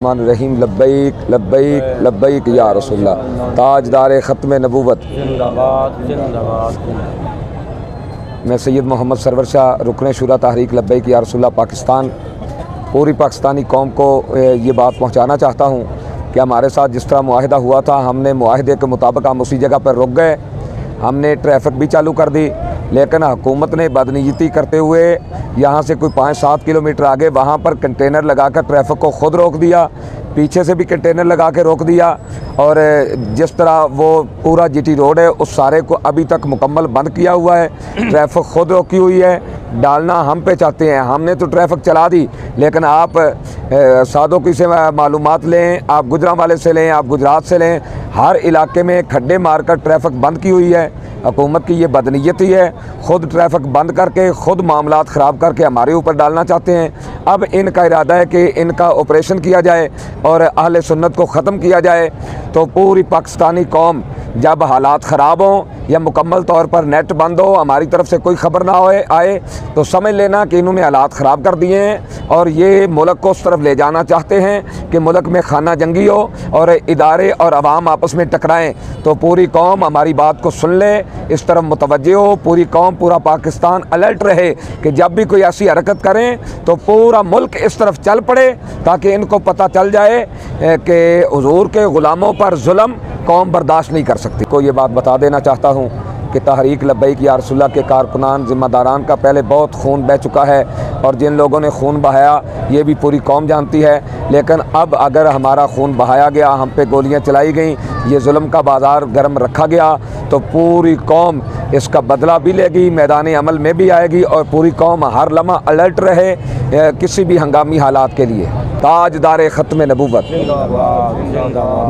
रहीम लब्बैक लब्बैक लब्बैक या रसूलल्लाह ताजदार ख़त्म नबूवत। मैं सैयद मोहम्मद सरवर शाह रुकन शुरा तहरीक लब्बैक या रसूलल्लाह पाकिस्तान पूरी पाकिस्तानी कौम को ये बात पहुँचाना चाहता हूँ कि हमारे साथ जिस तरह मुआहिदा हुआ था, हमने मुआहिदे के मुताबिक हम उसी जगह पर रुक गए। हमने ट्रैफिक भी चालू कर दी, लेकिन हुकूमत ने बदनीयती करते हुए यहाँ से कोई 5-7 किलोमीटर आगे वहाँ पर कंटेनर लगाकर ट्रैफिक को ख़ुद रोक दिया, पीछे से भी कंटेनर लगा के रोक दिया। और जिस तरह वो पूरा जीटी रोड है उस सारे को अभी तक मुकम्मल बंद किया हुआ है। ट्रैफिक ख़ुद रोकी हुई है, डालना हम पे चाहते हैं। हमने तो ट्रैफिक चला दी, लेकिन आप सादों की से मालूमात लें, आप गुजरांवाले से लें, आप गुजरात से लें, हर इलाके में खड्डे मारकर ट्रैफिक बंद की हुई है। हुकूमत की ये बदनीयती है, ख़ुद ट्रैफिक बंद करके ख़ुद मामलात ख़राब करके हमारे ऊपर डालना चाहते हैं। अब इनका इरादा है कि इनका ऑपरेशन किया जाए और अहले सुन्नत को ख़त्म किया जाए। तो पूरी पाकिस्तानी कौम जब हालात ख़राब हों या मुकम्मल तौर पर नेट बंद हो, हमारी तरफ से कोई ख़बर ना आए तो समझ लेना कि इन्होंने हालात ख़राब कर दिए हैं और ये मुल्क को उस तरफ ले जाना चाहते हैं कि मुल्क में खाना जंगी हो और इदारे और अवाम आपस में टकराएं। तो पूरी कौम हमारी बात को सुन ले, इस तरफ मुतवज्जे हो, पूरी कौम पूरा पाकिस्तान अलर्ट रहे कि जब भी कोई ऐसी हरकत करें तो पूरा मुल्क इस तरफ चल पड़े, ताकि इनको पता चल जाए कि हुजूर के ग़ुलामों पर जुल्म कौम बर्दाश्त नहीं कर सकती। को ये बात बता देना चाहता हूँ कि तहरीक लब्बैक या रसूलल्लाह के कारकुनान ज़िम्मेदारान का पहले बहुत खून बह चुका है और जिन लोगों ने खून बहाया ये भी पूरी कौम जानती है। लेकिन अब अगर हमारा खून बहाया गया, हम पे गोलियां चलाई गई, ये जुल्म का बाज़ार गर्म रखा गया, तो पूरी कौम इसका बदला भी लेगी, मैदान अमल में भी आएगी और पूरी कौम हर लम्हा अलर्ट रहे किसी भी हंगामी हालात के लिए। ताजदार ख़त्म नबूवत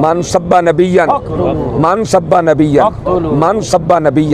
मन सब्बा नबिय्यन मन सब्बा नबिय्यन मन सब्बा नबिय्यन।